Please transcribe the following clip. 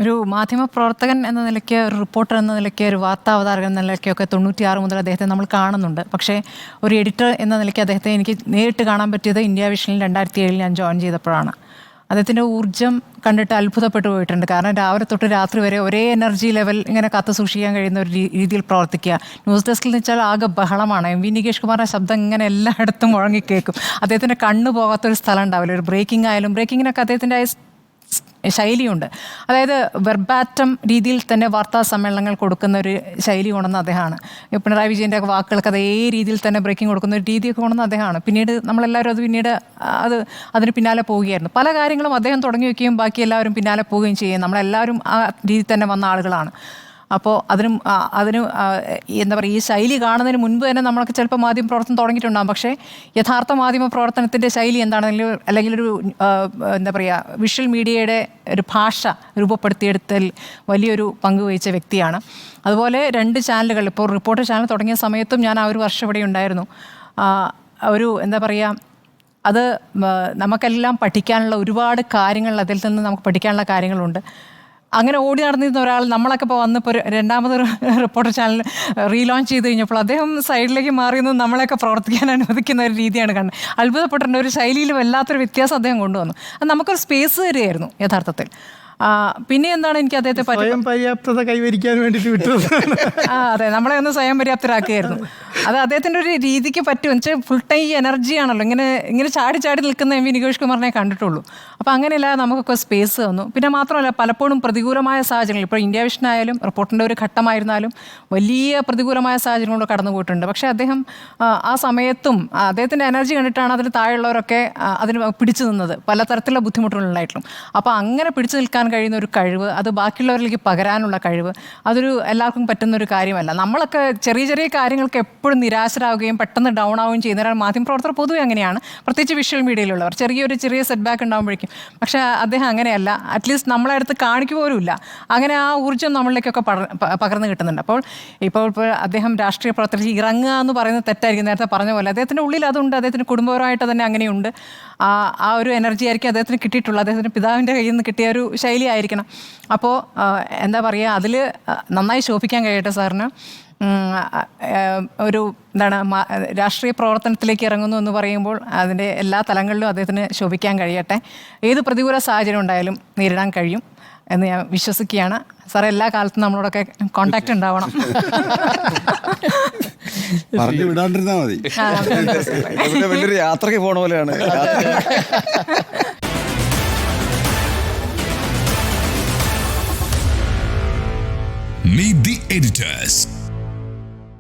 ഒരു മാധ്യമപ്രവർത്തകൻ എന്ന നിലയ്ക്ക്, ഒരു റിപ്പോർട്ടർ എന്ന നിലയ്ക്ക്, ഒരു വാർത്താ അവതാരകൻ എന്ന നിലയ്ക്കൊക്കെ 96 മുതൽ അദ്ദേഹത്തെ നമ്മൾ കാണുന്നുണ്ട്. പക്ഷേ ഒരു എഡിറ്റർ എന്ന നിലയ്ക്ക് അദ്ദേഹത്തെ എനിക്ക് നേരിട്ട് കാണാൻ പറ്റിയത് ഇന്ത്യ വിഷനിൽ 2007 ഞാൻ ജോയിൻ ചെയ്തപ്പോഴാണ്. അദ്ദേഹത്തിൻ്റെ ഊർജ്ജം കണ്ടിട്ട് അത്ഭുതപ്പെട്ടു പോയിട്ടുണ്ട്. കാരണം രാവിലെ തൊട്ട് രാത്രി വരെ ഒരേ എനർജി ലെവൽ ഇങ്ങനെ കാത്തു സൂക്ഷിക്കാൻ കഴിയുന്ന ഒരു രീതിയിൽ പ്രവർത്തിക്കുക. ന്യൂസ് ഡെസ്കിൽ എന്ന് വെച്ചാൽ ആകെ ബഹളമാണ്. എം വി നികേഷ് കുമാറിൻ്റെ ശബ്ദം ഇങ്ങനെ എല്ലായിടത്തും മുഴങ്ങിക്കേൾക്കും. അദ്ദേഹത്തിൻ്റെ കണ്ണ് പോകാത്തൊരു സ്ഥലം ഉണ്ടാവില്ല. ഒരു ബ്രേക്കിംഗ് ആയാലും ബ്രേക്കിങ്ങിനൊക്കെ അദ്ദേഹത്തിൻ്റെ ശൈലിയുണ്ട്. അതായത് വെർബാറ്റം രീതിയിൽ തന്നെ വാർത്താ സമ്മേളനങ്ങൾ കൊടുക്കുന്ന ഒരു ശൈലി കൊണ്ടുവന്ന അദ്ദേഹമാണ്. പിണറായി വിജയൻ്റെ വാക്കുകൾക്ക് അതേ രീതിയിൽ തന്നെ ബ്രേക്കിംഗ് കൊടുക്കുന്ന ഒരു രീതിയൊക്കെ കൊണ്ടുവന്ന അദ്ദേഹമാണ്. പിന്നീട് നമ്മളെല്ലാവരും അതിന് പിന്നാലെ പോവുകയായിരുന്നു. പല കാര്യങ്ങളും അദ്ദേഹം തുടങ്ങി വയ്ക്കുകയും ബാക്കി എല്ലാവരും പിന്നാലെ പോവുകയും ചെയ്യും. നമ്മളെല്ലാവരും ആ രീതിയിൽ തന്നെ വന്ന ആളുകളാണ്. അപ്പോൾ അതിന് എന്താ പറയുക, ഈ ശൈലി കാണുന്നതിന് മുൻപ് തന്നെ നമ്മളൊക്കെ ചിലപ്പോൾ മാധ്യമപ്രവർത്തനം തുടങ്ങിയിട്ടുണ്ടാകും. പക്ഷേ യഥാർത്ഥ മാധ്യമപ്രവർത്തനത്തിൻ്റെ ശൈലി എന്താണെങ്കിലും, അല്ലെങ്കിൽ ഒരു എന്താ പറയുക, വിഷ്വൽ മീഡിയയുടെ ഒരു ഭാഷ രൂപപ്പെടുത്തിയെടുത്തതിൽ വലിയൊരു പങ്ക് വഹിച്ച വ്യക്തിയാണ്. അതുപോലെ 2 ചാനലുകൾ, ഇപ്പോൾ റിപ്പോർട്ടർ ചാനൽ തുടങ്ങിയ സമയത്തും ഞാൻ ആ ഒരു വർഷം ഇവിടെ ഉണ്ടായിരുന്നു. ഒരു എന്താ പറയുക, അത് നമുക്കെല്ലാം പഠിക്കാനുള്ള ഒരുപാട് കാര്യങ്ങൾ, അതിൽ നിന്ന് നമുക്ക് പഠിക്കാനുള്ള കാര്യങ്ങളുണ്ട്. അങ്ങനെ ഓടി നടന്നിരുന്ന ഒരാൾ നമ്മളൊക്കെ ഇപ്പോൾ വന്നിപ്പോൾ രണ്ടാമത് റിപ്പോർട്ടർ ചാനൽ റീലോഞ്ച് ചെയ്ത് കഴിഞ്ഞപ്പോൾ അദ്ദേഹം സൈഡിലേക്ക് മാറിയെന്ന് നമ്മളെയൊക്കെ പ്രവർത്തിക്കാൻ അനുവദിക്കുന്ന ഒരു രീതിയാണ് കണ്ടത്. അത്ഭുതപ്പെട്ടിട്ടുണ്ട്. ഒരു ശൈലിയിൽ വല്ലാത്തൊരു വ്യത്യാസം അദ്ദേഹം കൊണ്ടുവന്നു. അത് നമുക്കൊരു സ്പേസ് തരികയായിരുന്നു യഥാർത്ഥത്തിൽ. പിന്നെ എന്താണ് എനിക്ക് അദ്ദേഹത്തെ സ്വയം പര്യാപ്തത കൈവരിക്കാൻ വേണ്ടിയിട്ട് വിട്ടത്. അതെ, നമ്മളെ ഒന്ന് സ്വയം പര്യാപ്തരാക്കുകയായിരുന്നു. അത് അദ്ദേഹത്തിൻ്റെ ഒരു രീതിക്ക് പറ്റും. വെച്ചാൽ ഫുൾ ടൈം ഈ എനർജിയാണല്ലോ, ഇങ്ങനെ ചാടി നിൽക്കുന്ന എം വി നികേഷ് കുമാറിനെ കണ്ടിട്ടുള്ളൂ. അപ്പോൾ അങ്ങനെയല്ല, നമുക്കൊക്കെ സ്പേസ് തന്നു. പിന്നെ മാത്രമല്ല, പലപ്പോഴും പ്രതികൂലമായ സാഹചര്യങ്ങൾ, ഇപ്പോൾ ഇന്ത്യ വിഷനായാലും റിപ്പോർട്ടിൻ്റെ ഒരു ഘട്ടമായിരുന്നാലും വലിയ പ്രതികൂലമായ സാഹചര്യങ്ങളോട് കടന്നു പോയിട്ടുണ്ട്. പക്ഷേ അദ്ദേഹം ആ സമയത്തും അദ്ദേഹത്തിൻ്റെ എനർജി കണ്ടിട്ടാണ് അതിന് താഴെയുള്ളവരൊക്കെ അതിന് പിടിച്ചു നിന്നത്, പലതരത്തിലുള്ള ബുദ്ധിമുട്ടുകളുണ്ടായിട്ടും. അപ്പോൾ അങ്ങനെ പിടിച്ചു നിൽക്കാൻ കഴിയുന്ന ഒരു കഴിവ്, അത് ബാക്കിയുള്ളവരിലേക്ക് പകരാനുള്ള കഴിവ്, അതൊരു എല്ലാവർക്കും പറ്റുന്നൊരു കാര്യമല്ല. നമ്മളൊക്കെ ചെറിയ ചെറിയ കാര്യങ്ങൾക്ക് എപ്പോഴും നിരാശരാകുകയും പെട്ടെന്ന് ഡൗൺ ആവുകയും ചെയ്യുന്ന മാധ്യമപ്രവർത്തകർ പൊതുവെ അങ്ങനെയാണ്, പ്രത്യേകിച്ച് വിഷ്വൽ മീഡിയയിലുള്ളവർ. ചെറിയ സെറ്റ് ബാക്ക് ഉണ്ടാകുമ്പോഴേക്കും. പക്ഷേ അദ്ദേഹം അങ്ങനെയല്ല. അറ്റ്ലീസ്റ്റ് നമ്മളെ അടുത്ത് കാണിക്കുക പോലുമില്ല. അങ്ങനെ ആ ഊർജ്ജം നമ്മളിലേക്കൊക്കെ പകർന്നു കിട്ടുന്നുണ്ട്. ഇപ്പോൾ അദ്ദേഹം രാഷ്ട്രീയ പ്രവർത്തനത്തിൽ ഇറങ്ങുക എന്ന് പറയുന്നത് തെറ്റായിരിക്കും. നേരത്തെ പറഞ്ഞ പോലെ അദ്ദേഹത്തിൻ്റെ ഉള്ളിൽ അതുണ്ട്. അദ്ദേഹത്തിന് കുടുംബപരമായിട്ട് തന്നെ അങ്ങനെയുണ്ട്. ആ ഒരു എനർജി ആയിരിക്കും അദ്ദേഹത്തിന് കിട്ടിയിട്ടുള്ളത്. അദ്ദേഹത്തിൻ്റെ പിതാവിൻ്റെ കയ്യിൽ നിന്ന് കിട്ടിയ ഒരു ശൈലി ആയിരിക്കണം. അപ്പോൾ എന്താ പറയുക, അതിൽ നന്നായി ശോഭിക്കാൻ കഴിയട്ടെ സാറിന്. ഒരു രാഷ്ട്രീയ പ്രവർത്തനത്തിലേക്ക് ഇറങ്ങുന്നു എന്ന് പറയുമ്പോൾ അതിൻ്റെ എല്ലാ തലങ്ങളിലും അദ്ദേഹത്തിന് ശോഭിക്കാൻ കഴിയട്ടെ. ഏത് പ്രതികൂല സാഹചര്യം ഉണ്ടായാലും നേരിടാൻ കഴിയും എന്ന് ഞാൻ വിശ്വസിക്കുകയാണ്. സാർ എല്ലാ കാലത്തും നമ്മളോടൊക്കെ കോണ്ടാക്ട് ഉണ്ടാവണം. പറഞ്ഞു വിടാണ്ടിരുന്നാൽ മതി. വലിയൊരു യാത്രയ്ക്ക് പോണ പോലെയാണ്. Meet the editors.